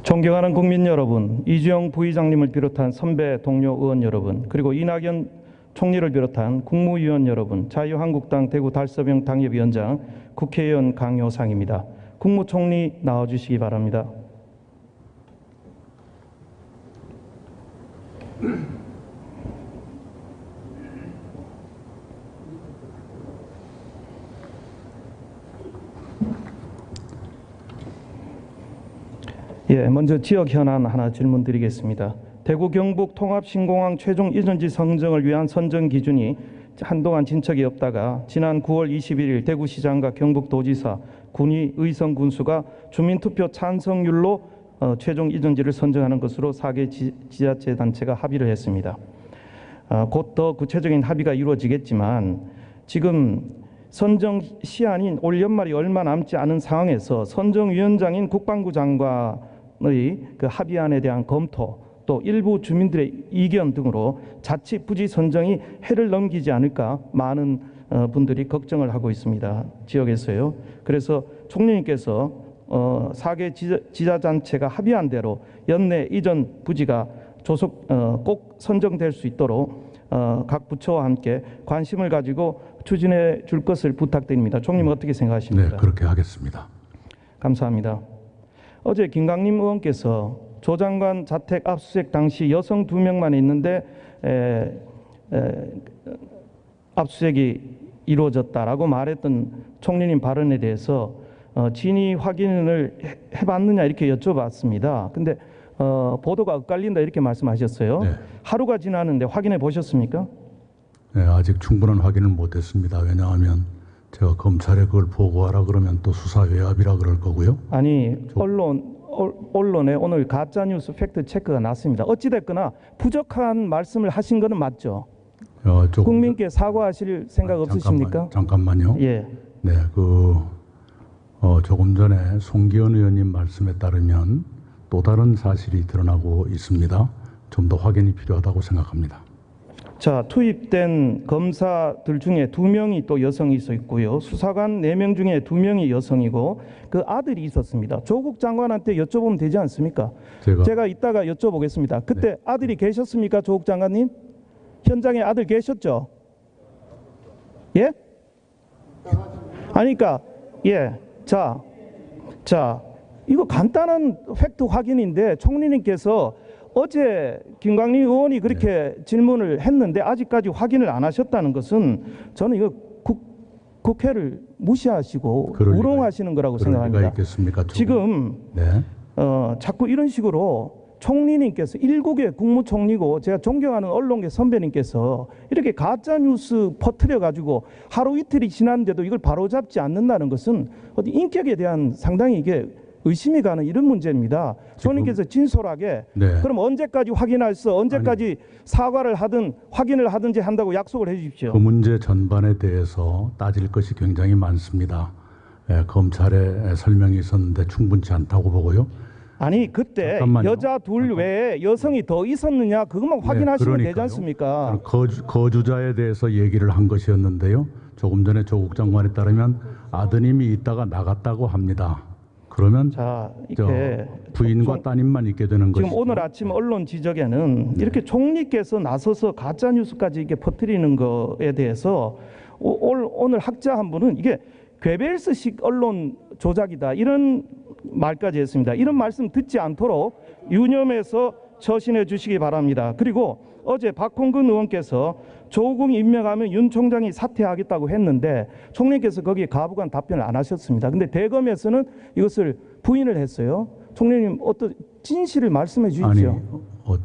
존경하는 국민 여러분, 이주영 부의장님을 비롯한 선배 동료 의원 여러분, 그리고 이낙연 총리를 비롯한 국무위원 여러분, 자유한국당 대구 달서병 당협위원장, 국회의원 강효상입니다. 국무총리 나와주시기 바랍니다. 먼저 지역 현안 하나 질문드리겠습니다. 대구 경북 통합신공항 최종 이전지 선정을 위한 선정 기준이 한동안 진척이 없다가 지난 9월 21일 대구시장과 경북도지사, 군위, 의성 군수가 주민투표 찬성률로 최종 이전지를 선정하는 것으로 4개 지자체 단체가 합의를 했습니다. 곧 더 구체적인 합의가 이루어지겠지만 지금 선정 시한인 올 연말이 얼마 남지 않은 상황에서 선정위원장인 국방부 장관의 그 합의안에 대한 검토, 또 일부 주민들의 의견 등으로 자칫 부지 선정이 해를 넘기지 않을까 많은 분들이 걱정을 하고 있습니다. 지역에서요. 그래서 총리님께서 4개 지자단체가 합의한 대로 연내 이전 부지가 조속 꼭 선정될 수 있도록 각 부처와 함께 관심을 가지고 추진해 줄 것을 부탁드립니다. 총리님 어떻게 생각하십니까? 네, 그렇게 하겠습니다. 감사합니다. 어제 김강림 의원께서 조 장관 자택 압수수색 당시 여성 2명만 있는데 압수수색이 이루어졌다라고 말했던 총리님 발언에 대해서 진위 확인을 해봤느냐 이렇게 여쭤봤습니다. 근데 보도가 엇갈린다 이렇게 말씀하셨어요. 네. 하루가 지났는데 확인해 보셨습니까? 네, 아직 충분한 확인을 못했습니다. 왜냐하면 제가 검찰에 그걸 보고하라 그러면 또 수사 외압이라 그럴 거고요. 아니 언론에 오늘 가짜뉴스 팩트 체크가 났습니다. 어찌됐거나 부족한 말씀을 하신 거는 맞죠? 국민께 사과하실 생각 없으십니까? 잠깐만요. 예. 네, 조금 전에 송기현 의원님 말씀에 따르면 또 다른 사실이 드러나고 있습니다. 좀 더 확인이 필요하다고 생각합니다. 자, 투입된 검사들 중에 2명이 또 여성이 있고요. 수사관 4명 중에 2명이 여성이고 그 아들이 있었습니다. 조국 장관한테 여쭤보면 되지 않습니까? 제가 이따가 여쭤보겠습니다. 그때 네. 아들이 계셨습니까? 조국 장관님? 현장에 아들 계셨죠? 예? 아니 그러니까 예. 자, 이거 간단한 팩트 확인인데 총리님께서 어제 김광림 의원이 그렇게 네. 질문을 했는데 아직까지 확인을 안 하셨다는 것은 저는 이거 국회를 무시하시고 우롱하시는 거라고 생각합니다. 있겠습니까, 지금 네. 자꾸 이런 식으로 총리님께서 일국의 국무총리고 제가 존경하는 언론계 선배님께서 이렇게 가짜뉴스 퍼뜨려가지고 하루 이틀이 지났는데도 이걸 바로잡지 않는다는 것은 어디 인격에 대한 상당히 이게 의심이 가는 이런 문제입니다. 총리께서 진솔하게 네. 그럼 언제까지 언제까지 사과를 하든 확인을 하든지 한다고 약속을 해 주십시오. 그 문제 전반에 대해서 따질 것이 굉장히 많습니다. 검찰에 설명이 있었는데 충분치 않다고 보고요. 아니 그때 잠깐만요. 여자 둘 외에 여성이 더 있었느냐 그것만 확인하시면 네, 되지 않습니까? 거주자에 대해서 얘기를 한 것이었는데요. 조금 전에 조국 장관에 따르면 아드님이 있다가 나갔다고 합니다. 그러면 자, 이렇게 부인과 따님만 있게 되는 것이죠. 지금 오늘 아침 언론 지적에는 네. 이렇게 총리께서 나서서 가짜 뉴스까지 이렇게 퍼뜨리는 거에 대해서 오늘 학자 한 분은 이게 괴벨스식 언론 조작이다 이런 말까지 했습니다. 이런 말씀 듣지 않도록 유념해서 처신해 주시기 바랍니다. 그리고 어제 박홍근 의원께서 조국 임명하면 윤 총장이 사퇴하겠다고 했는데 총리께서 거기에 가부간 답변을 안 하셨습니다. 근데 대검에서는 이것을 부인을 했어요. 총리님 어떤 진실을 말씀해 주십시오. 아니,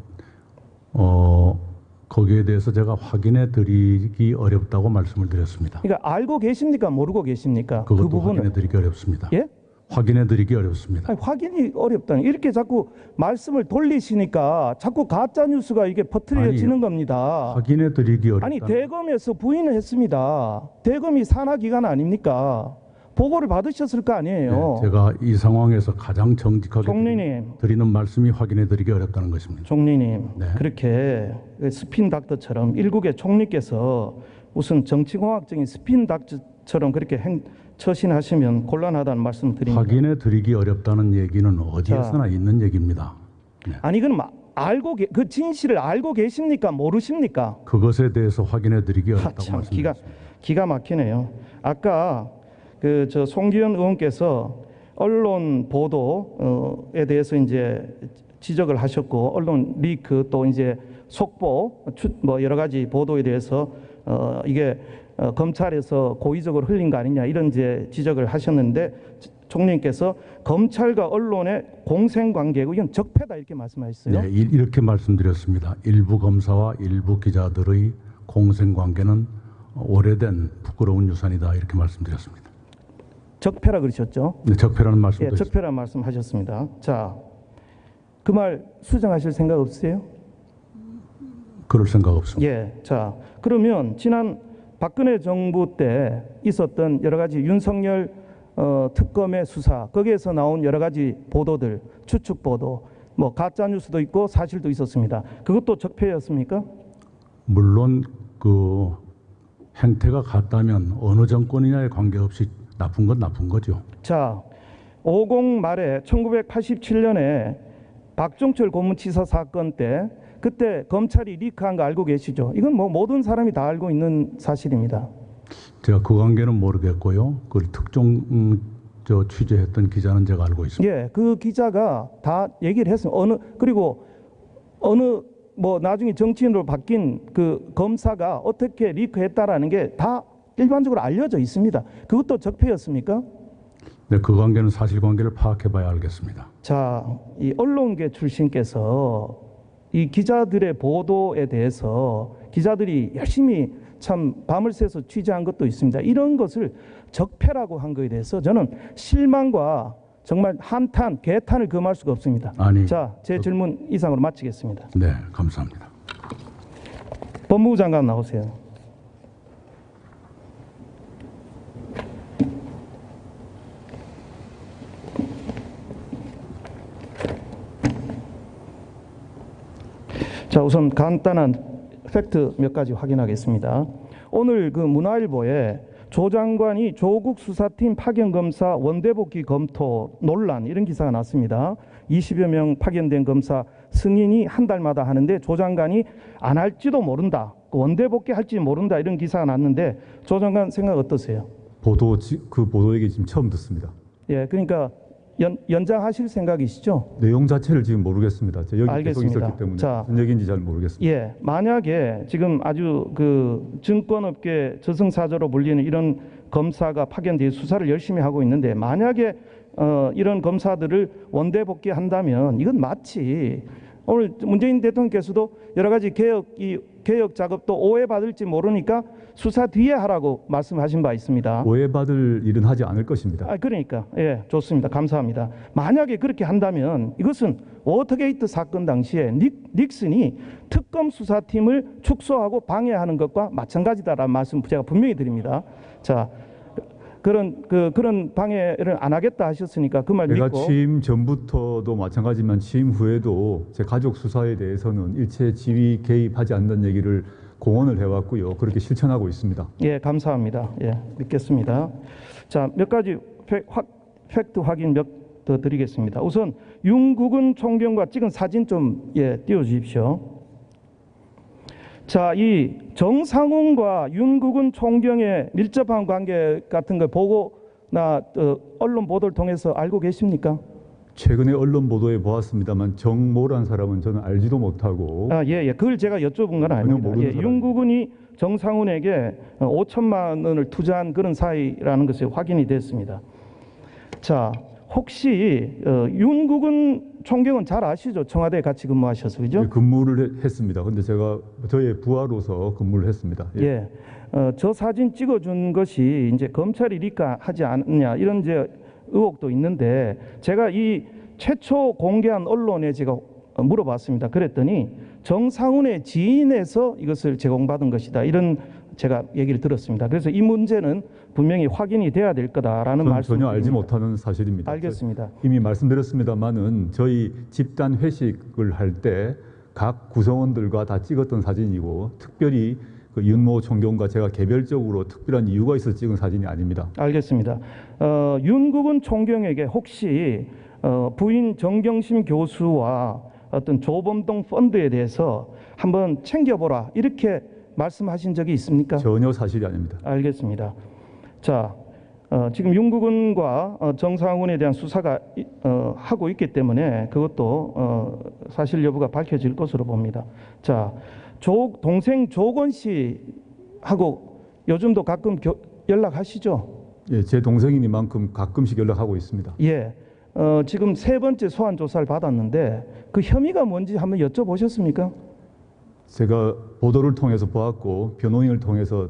거기에 대해서 제가 확인해 드리기 어렵다고 말씀을 드렸습니다. 그러니까 알고 계십니까? 모르고 계십니까? 그것도 그 확인해 드리기 어렵습니다. 예? 확인해 드리기 어렵습니다. 아니, 확인이 어렵다니 이렇게 자꾸 말씀을 돌리시니까 자꾸 가짜 뉴스가 이게 퍼뜨려지는 겁니다. 확인해 드리기 어렵다. 아니 대검에서 부인을 했습니다. 대검이 산하 기관 아닙니까? 보고를 받으셨을 거 아니에요. 네, 제가 이 상황에서 가장 정직하게 드리는 말씀이 확인해 드리기 어렵다는 것입니다. 총리님, 네. 그렇게 스핀 닥터처럼 일국의 총리께서 무슨 정치공학적인 스핀 닥터처럼 그렇게 처신하시면 곤란하다는 말씀드립니다. 확인해 드리기 어렵다는 얘기는 어디에서나 있는 얘기입니다. 아니 그럼 그 진실을 알고 계십니까? 모르십니까? 그것에 대해서 확인해 드리기 어렵다고 참 말씀드렸습니다. 기가 막히네요. 아까 저 송기현 의원께서 언론 보도에 대해서 이제 지적을 하셨고 언론 리크 또 이제 속보 뭐 여러 가지 보도에 대해서 이게 검찰에서 고의적으로 흘린 거 아니냐 이런 이제 지적을 하셨는데 총리님께서 검찰과 언론의 공생관계고 이건 적폐다 이렇게 말씀하셨어요. 네, 이렇게 말씀드렸습니다. 일부 검사와 일부 기자들의 공생관계는 오래된 부끄러운 유산이다 이렇게 말씀드렸습니다. 적폐라 그러셨죠? 네, 적폐라는 말씀도 예, 있습니다. 적폐라는 말씀하셨습니다. 자, 그 말 수정하실 생각 없으세요? 그럴 생각 없습니다. 예, 자 그러면 지난 박근혜 정부 때 있었던 여러 가지 윤석열 특검의 수사 거기에서 나온 여러 가지 보도들 추측 보도 뭐 가짜 뉴스도 있고 사실도 있었습니다. 그것도 적폐였습니까? 물론 그 행태가 같다면 어느 정권이냐에 관계없이 나쁜 건 나쁜 거죠. 자, 50 말에 1987년에 박종철 고문치사 사건 때 그때 검찰이 리크한 거 알고 계시죠? 이건 뭐 모든 사람이 다 알고 있는 사실입니다. 제가 그 관계는 모르겠고요. 그 특종 취재했던 기자는 제가 알고 있습니다. 예, 그 기자가 다 얘기를 했습니다. 그리고 어느 뭐 나중에 정치인으로 바뀐 그 검사가 어떻게 리크했다라는 게 다 일반적으로 알려져 있습니다. 그것도 적폐였습니까? 네, 그 관계는 사실관계를 파악해봐야 알겠습니다. 자, 이 언론계 출신께서 이 기자들의 보도에 대해서 기자들이 열심히 참 밤을 새서 취재한 것도 있습니다. 이런 것을 적폐라고 한 것에 대해서 저는 실망과 정말 한탄, 개탄을 금할 수가 없습니다. 아니, 자, 제 질문 이상으로 마치겠습니다. 네, 감사합니다. 법무부 장관 나오세요. 자, 우선 간단한 팩트 몇 가지 확인하겠습니다. 오늘 그 문화일보에 조 장관이 조국 수사팀 파견 검사 원대복귀 검토 논란 이런 기사가 났습니다. 20여 명 파견된 검사 승인이 한 달마다 하는데 조 장관이 안 할지도 모른다. 원대복귀 할지 모른다 이런 기사가 났는데 조 장관 생각 어떠세요? 그 보도 얘기 지금 처음 듣습니다. 예, 그러니까 연장하실 생각이시죠? 내용 자체를 지금 모르겠습니다. 제가 여기 계속 알겠습니다. 있었기 때문에 자, 무슨 얘기인지 잘 모르겠습니다. 예, 만약에 지금 아주 그 증권업계 저승사자로 불리는 이런 검사가 파견돼 수사를 열심히 하고 있는데 만약에 이런 검사들을 원대 복귀한다면 이건 마치 오늘 문재인 대통령께서도 여러 가지 개혁 작업도 오해받을지 모르니까 수사 뒤에 하라고 말씀하신 바 있습니다. 오해받을 일은 하지 않을 것입니다. 그러니까 예, 좋습니다. 감사합니다. 만약에 그렇게 한다면 이것은 워터게이트 사건 당시에 닉슨이 특검 수사팀을 축소하고 방해하는 것과 마찬가지다라는 말씀 제가 분명히 드립니다. 자, 그런 방해를 안 하겠다 하셨으니까 그 말 제가 믿고 취임 전부터도 마찬가지지만 취임 후에도 제 가족 수사에 대해서는 일체 지휘 개입하지 않는 얘기를 공언을 해왔고요. 그렇게 실천하고 있습니다. 예, 감사합니다. 예, 믿겠습니다. 자, 몇 가지 팩트 확인 몇 더 드리겠습니다. 우선 윤국은 총경과 찍은 사진 좀 띄워주십시오. 자, 이 정상훈과 윤국은 총경의 밀접한 관계 같은 걸 보고나 언론 보도를 통해서 알고 계십니까? 최근에 언론 보도에 보았습니다만 정모란 사람은 저는 알지도 못하고 예. 그걸 제가 여쭤본 건 아닙니다. 모르는 사람입니다. 윤국은이 정상훈에게 5천만 원을 투자한 그런 사이라는 것이 확인이 됐습니다. 자, 혹시 윤국은 총경은 잘 아시죠? 청와대에 같이 근무하셔서 그죠? 근무를 했습니다. 근데 제가 저의 부하로서 근무를 했습니다. 예. 저 사진 찍어준 것이 이제 검찰이 리크하지 않느냐 이런 이제 의혹도 있는데 제가 이 최초 공개한 언론에 제가 물어봤습니다. 그랬더니 정상훈의 지인에서 이것을 제공받은 것이다. 이런 제가 얘기를 들었습니다. 그래서 이 문제는 분명히 확인이 돼야 될 거다라는 말씀. 전혀 알지 못하는 사실입니다. 알겠습니다. 이미 말씀드렸습니다만은 저희 집단 회식을 할 때 각 구성원들과 다 찍었던 사진이고 특별히 그 윤모 총경과 제가 개별적으로 특별한 이유가 있어서 찍은 사진이 아닙니다. 알겠습니다. 윤국은 총경에게 혹시 부인 정경심 교수와 어떤 조범동 펀드에 대해서 한번 챙겨보라 이렇게 말씀하신 적이 있습니까? 전혀 사실이 아닙니다. 알겠습니다. 자, 지금 윤국은과 정상훈에 대한 수사가 하고 있기 때문에 그것도 사실 여부가 밝혀질 것으로 봅니다. 자, 동생 조건 씨하고 요즘도 가끔 연락하시죠? 예, 제 동생이니만큼 가끔씩 연락하고 있습니다. 예. 지금 세 번째 소환 조사를 받았는데 그 혐의가 뭔지 한번 여쭤보셨습니까? 제가 보도를 통해서 보았고 변호인을 통해서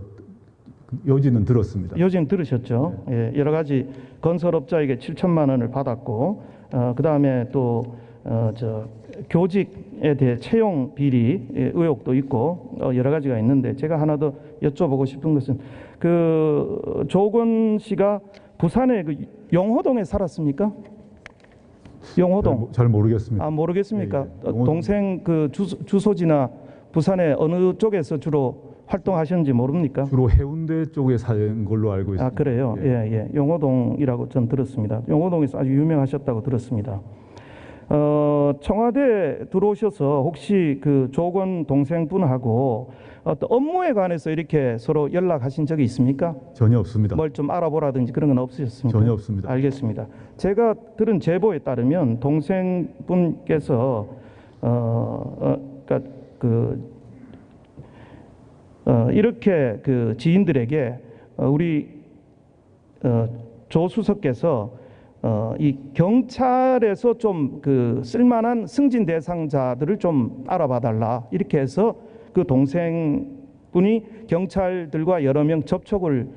요지는 들었습니다. 요즘 들으셨죠? 예, 여러 가지 건설업자에게 7천만 원을 받았고, 그 다음에 또 교직에 대해 채용 비리 의혹도 있고 여러 가지가 있는데 제가 하나 더 여쭤보고 싶은 것은 그 조건 씨가 부산의 그 용호동에 살았습니까? 용호동. 잘 모르겠습니다. 아 모르겠습니까? 예, 예. 동생 그 주소지나 부산의 어느 쪽에서 주로 활동하셨는지 모릅니까? 주로 해운대 쪽에 사는 걸로 알고 있습니다. 아 그래요? 예. 예. 용호동이라고 전 들었습니다. 용호동에서 아주 유명하셨다고 들었습니다. 청와대 들어오셔서 혹시 그 조건 동생분하고 어떤 업무에 관해서 이렇게 서로 연락하신 적이 있습니까? 전혀 없습니다. 뭘 좀 알아보라든지 그런 건 없으셨습니까? 전혀 없습니다. 알겠습니다. 제가 들은 제보에 따르면 동생분께서 그러니까 이렇게 그 지인들에게 우리 조 수석께서 이 경찰에서 좀 그 쓸만한 승진 대상자들을 좀 알아봐 달라 이렇게 해서 그 동생분이 경찰들과 여러 명 접촉을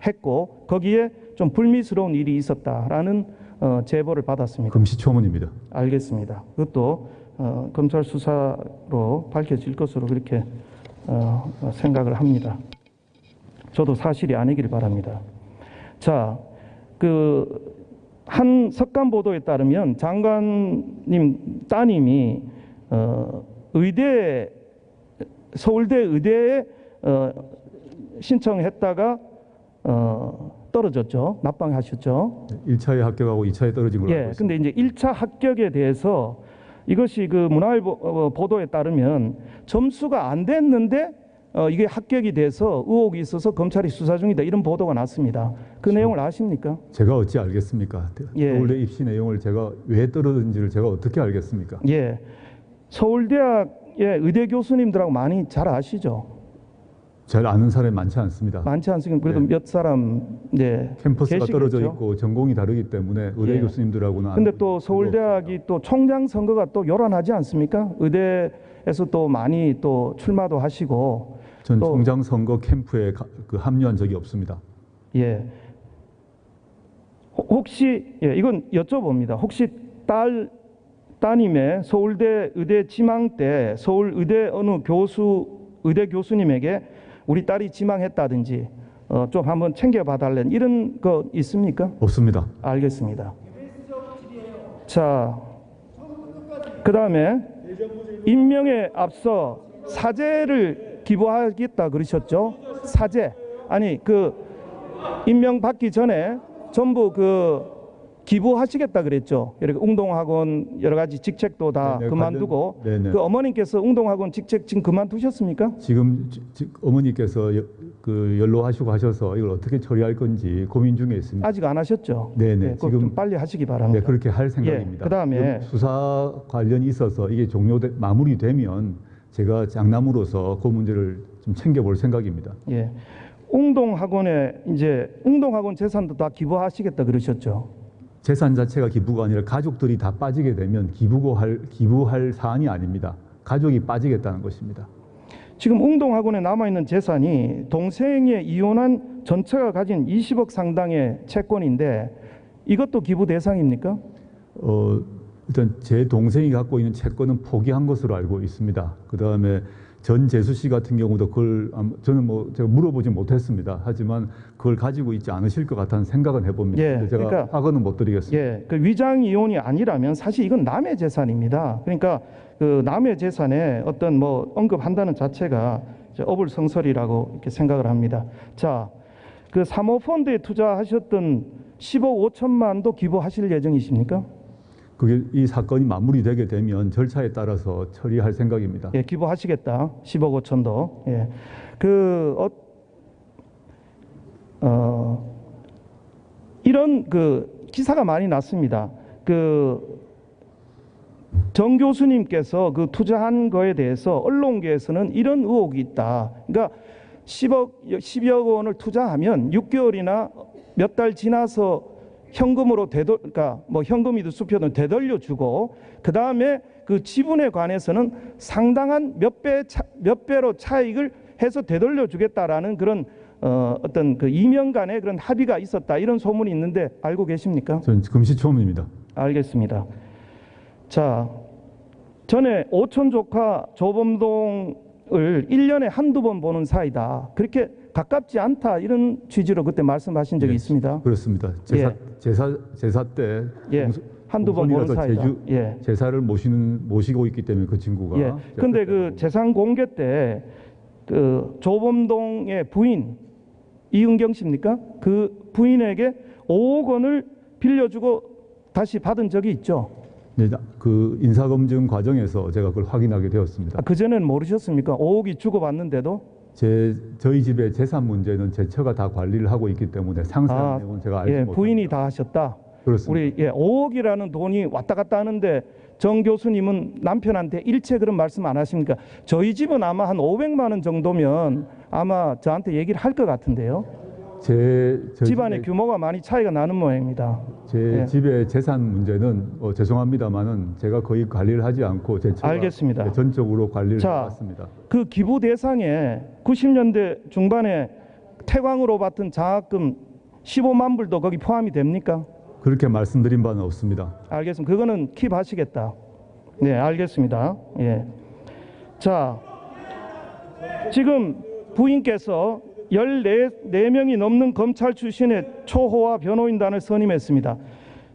했고 거기에 좀 불미스러운 일이 있었다라는 제보를 받았습니다. 금시초문입니다. 알겠습니다. 그것도 검찰 수사로 밝혀질 것으로 그렇게 생각을 합니다. 저도 사실이 아니길 바랍니다. 자, 그 한 석간 보도에 따르면 장관님 따님이 서울대 의대에 신청했다가 떨어졌죠. 납방하셨죠. 1차에 합격하고 2차에 떨어진 걸로 알고 예. 있습니다. 근데 이제 1차 합격에 대해서 이것이 그 문화일보 보도에 따르면 점수가 안 됐는데 이게 합격이 돼서 의혹이 있어서 검찰이 수사 중이다 이런 보도가 났습니다. 그 내용을 아십니까? 제가 어찌 알겠습니까? 예. 서울대 입시 내용을 제가 왜 떨어진지를 제가 어떻게 알겠습니까? 예. 서울대학의 의대 교수님들하고 많이 잘 아시죠? 잘 아는 사람이 많지 않습니다. 많지 않습니까? 그래도 네. 몇 사람 캠퍼스가 계시겠죠? 떨어져 있고 전공이 다르기 때문에 의대 예. 교수님들하고는 근데 또 서울대학이 또 총장 선거가 또 요란하지 않습니까? 의대에서 또 많이 또 출마도 하시고 전 또- 총장 선거 캠프에 합류한 적이 없습니다. 예. 혹시 이건 여쭤봅니다. 혹시 따님의 서울대 의대 지망 때 서울 의대 어느 의대 교수님에게 우리 딸이 지망했다든지 좀 한번 챙겨봐 달라는 이런 거 있습니까? 없습니다. 알겠습니다. 자, 그 다음에 임명에 앞서 사죄를 기부하겠다 그러셨죠? 사죄. 아니 그 임명 받기 전에 전부 그 기부하시겠다 그랬죠. 이렇게 운동학원 여러 가지 직책도 다 네네, 그만두고 네네. 그 어머님께서 운동학원 직책 지금 그만두셨습니까? 지금 어머니께서 연로하시고 하셔서 이걸 어떻게 처리할 건지 고민 중에 있습니다. 아직 안 하셨죠? 네네. 그거 좀 빨리 하시기 바랍니다. 네, 그렇게 할 생각입니다. 그다음에 수사 관련이 있어서 이게 마무리되면 제가 장남으로서 그 문제를 좀 챙겨볼 생각입니다. 예. 운동학원 재산도 다 기부하시겠다 그러셨죠? 재산 자체가 기부가 아니라 가족들이 다 빠지게 되면 기부할 사안이 아닙니다. 가족이 빠지겠다는 것입니다. 지금 운동학원에 남아있는 재산이 동생의 이혼한 전처가 가진 20억 상당의 채권인데 이것도 기부 대상입니까? 일단 제 동생이 갖고 있는 채권은 포기한 것으로 알고 있습니다. 그 다음에 전재수 씨 같은 경우도 저는 제가 물어보지 못했습니다. 하지만 그걸 가지고 있지 않으실 것 같다는 생각은 해봅니다. 예, 근데 제가 그러니까- 확언은 못 드리겠습니다. 예, 그 위장 이혼이 아니라면 사실 이건 남의 재산입니다. 그러니까 그 남의 재산에 어떤 언급한다는 자체가 어불성설이라고 이렇게 생각을 합니다. 자, 그 사모펀드에 투자하셨던 10억 5천만도 기부하실 예정이십니까? 그게 이 사건이 마무리되게 되면 절차에 따라서 처리할 생각입니다. 예, 기부하시겠다. 10억 5천도. 예. 이런 그 기사가 많이 났습니다. 정 교수님께서 그 투자한 거에 대해서 언론계에서는 이런 의혹이 있다. 그러니까 10억 원을 투자하면 6개월이나 몇 달 지나서 현금으로 그러니까 뭐 현금이든 수표든 되돌려주고 그 다음에 그 지분에 관해서는 상당한 몇 배로 차익을 해서 되돌려주겠다라는 그런 어떤 그 이명 간의 그런 합의가 있었다 이런 소문이 있는데 알고 계십니까? 저는 금시초문입니다. 알겠습니다. 자, 전에 오촌 조카 조범동을 1년에 한두 번 보는 사이다. 그렇게 가깝지 않다 이런 취지로 그때 말씀하신 적이 예, 있습니다. 그렇습니다. 제사 때 예, 한두 번 보는 공손히 가서 사이다. 예. 제사를 모시고 있기 때문에 그 친구가. 예. 근데 그 재산 공개 때 그 조범동의 부인 이은경 씨입니까? 그 부인에게 5억 원을 빌려주고 다시 받은 적이 있죠. 네, 그 인사검증 과정에서 제가 그걸 확인하게 되었습니다. 그전에는 모르셨습니까? 5억이 주고받는데도? 저희 집의 재산 문제는 제 처가 다 관리를 하고 있기 때문에 상세한 내용은 제가 알지 못합니다. 부인이 다 하셨다. 그렇습니다. 우리 5억이라는 돈이 왔다 갔다 하는데 정 교수님은 남편한테 일체 그런 말씀 안 하십니까? 저희 집은 아마 한 500만 원 정도면 아마 저한테 얘기를 할 것 같은데요. 집안의 규모가 많이 차이가 나는 모양입니다. 제 집의 재산 문제는 죄송합니다만은 제가 거의 관리를 하지 않고 제 처가 알겠습니다. 전적으로 관리를 해왔습니다. 그 기부 대상에 90년대 중반에 태광으로 받은 장학금 15만 불도 거기 포함이 됩니까? 그렇게 말씀드린 바는 없습니다. 알겠습니다. 그거는 킵하시겠다. 네, 알겠습니다. 예. 자, 지금 부인께서 14명이 넘는 검찰 출신의 초호화 변호인단을 선임했습니다.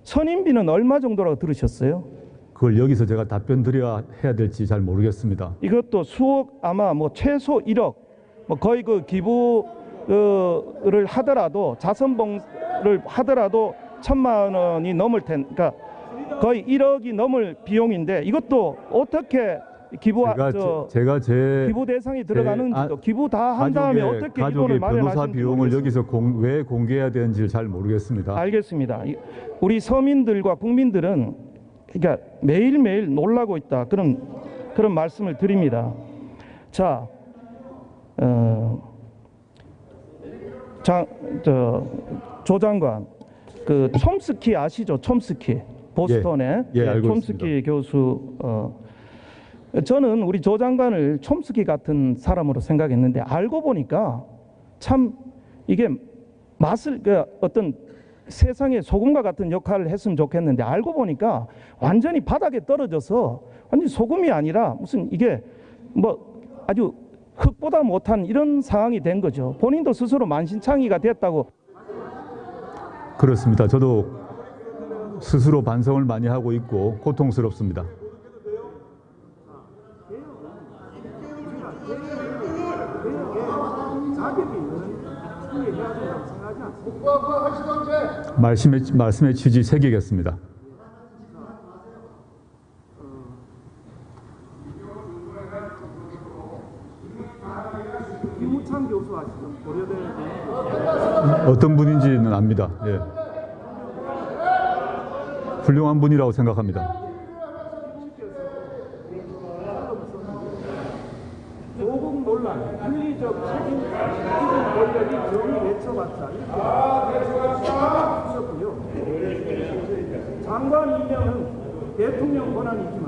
선임비는 얼마 정도라고 들으셨어요? 그걸 여기서 제가 답변 드려야 해야 될지 잘 모르겠습니다. 이것도 수억 아마 뭐 최소 1억 뭐 거의 그 기부를 하더라도 자선봉를 하더라도 1,000만 원이 넘을 그러니까 거의 1억이 넘을 비용인데 이것도 어떻게 기부 대상이 들어가는지도 기부 다 한 다음에 어떻게 이론을 변호사 마련하시는지 비용을 모르겠습니다. 여기서 왜 공개해야 되는지 잘 모르겠습니다. 알겠습니다. 우리 서민들과 국민들은 그러니까 매일매일 놀라고 있다 그런 말씀을 드립니다. 자, 조 장관, 그 촘스키 아시죠? 촘스키 보스턴의 알고 촘스키 있습니다. 교수. 저는 우리 조 장관을 촘스키 같은 사람으로 생각했는데 알고 보니까 참 이게 어떤 세상의 소금과 같은 역할을 했으면 좋겠는데 알고 보니까 완전히 바닥에 떨어져서 완전 소금이 아니라 무슨 이게 뭐 아주 흙보다 못한 이런 상황이 된 거죠. 본인도 스스로 만신창이가 됐다고. 그렇습니다. 저도 스스로 반성을 많이 하고 있고 고통스럽습니다. 말씀의 취지 새기겠습니다. 김우창 교수 아시죠? 고려대 어떤 분인지는 압니다. 예. 훌륭한 분이라고 생각합니다. 조국 논란, 윤리적 책임 권력이 정의 외쳐봤자 이렇게 주셨고요. 장관 임명은 대통령 권한이지만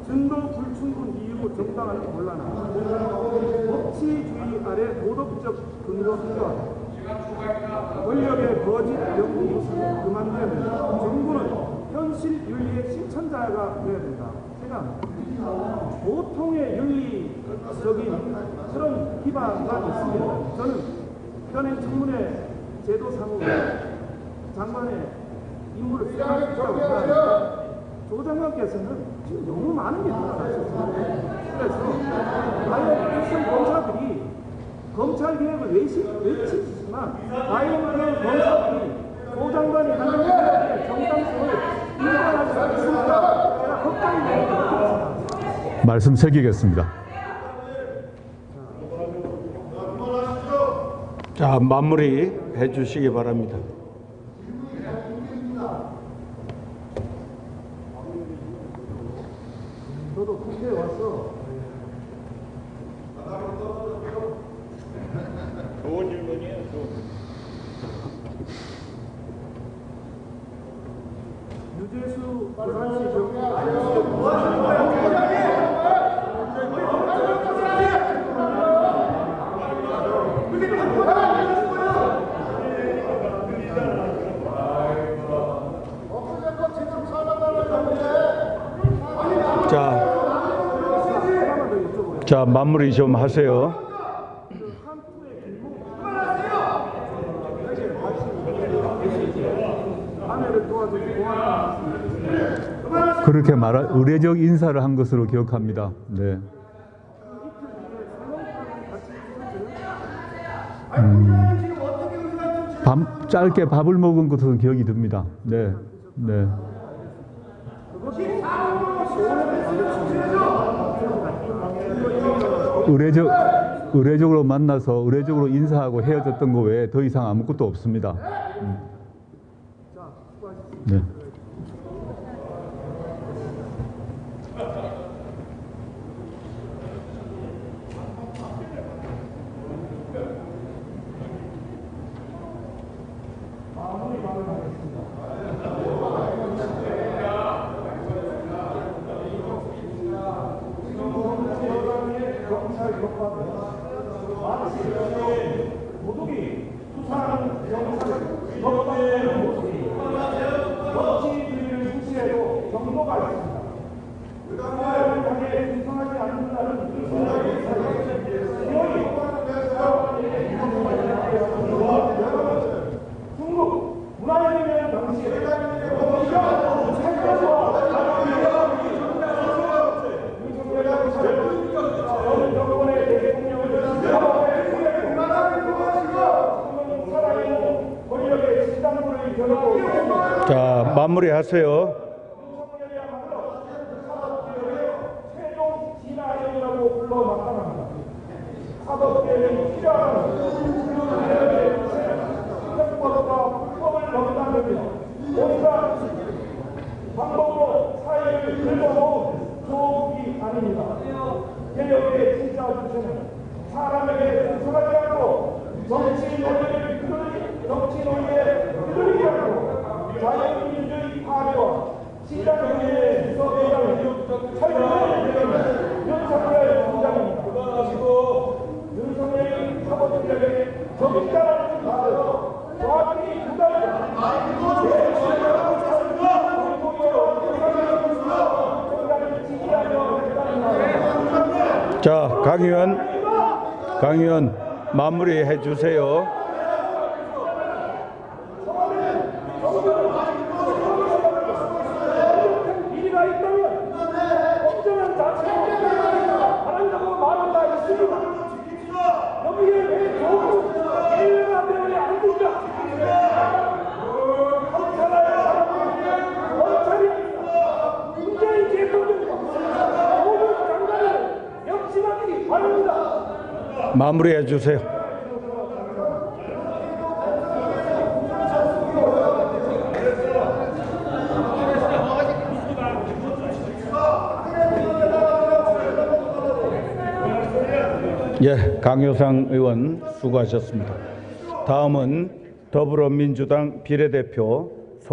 증거 불충분 이유로 정당한 곤란함, 법치주의 아래 도덕적 근거 필요하다. 권력의 거짓 명분이 그만둬야 된다. 정부는 현실 윤리의 실천자가 되어야 된다. 제가 보통의 윤리적인 그런 기반가 있으면 저는 현행 청문회 제도상으로 장관의 임무를 수행하겠다고 생각합니다. 조 장관께서는 지금 너무 많은 게 들어가셨습니다. 그래서 과연 일선 검사들이 검찰 개혁을 외치지만 과연 그 검사들이 조 장관이 하는 일에 정당성을 인정하지 않습니까? 제가 걱정이 됩니다. 말씀 새기겠습니다. 자, 마무리 해주시기 바랍니다. 저도 국회에 와서 좋은 질문이에요. 유재수 부산시 경기 자, 마무리 좀 하세요. 그렇게 말할 의례적 인사를 한 것으로 기억합니다. 네. 짧게 밥을 먹은 것으로 기억이 듭니다. 네, 네. 의례적으로 만나서 의례적으로 인사하고 헤어졌던 거 외에 더 이상 아무것도 없습니다. 네. 도둑이 수사하는 영상을 법방하는 모습이 정치인들을 무시해도 정도가 있습니다. 그들을 향해 인정하지 않는다는 중국 문화혁명 당시에 전 정권의 대통령을 자, 마무리하세요. 최종 진화형이라고 불러 나타납니다. 사법개혁이 필요한 시정법과 불법을 넘나들며 온갖 방법으로 사회를 긁어놓은 조국이 아닙니다. 개혁의 진짜 주체는 사람에게 순수하지 않고 정치 논리에 휘둘리지 않고 자유민주주의 파괴와 시장경제의 무서움을 철저히 대응하는 윤석열 총장입니다. 윤석열이 사법개혁에 적임자라는 말로 정확히 두 달입니다. 자, 강 의원 마무리해 주세요. 일이가 있다면 법정은 자체로 하란다고 말한다 있습니다. 여기에 왜 조국 일회가 때문에 안 됩니까? 검찰이 문재인 대통령과 조국 장관을 역심하기 바랍니다. 마무리해 주세요. 예, 강효상 의원 수고하셨습니다. 다음은 더불어민주당 비례대표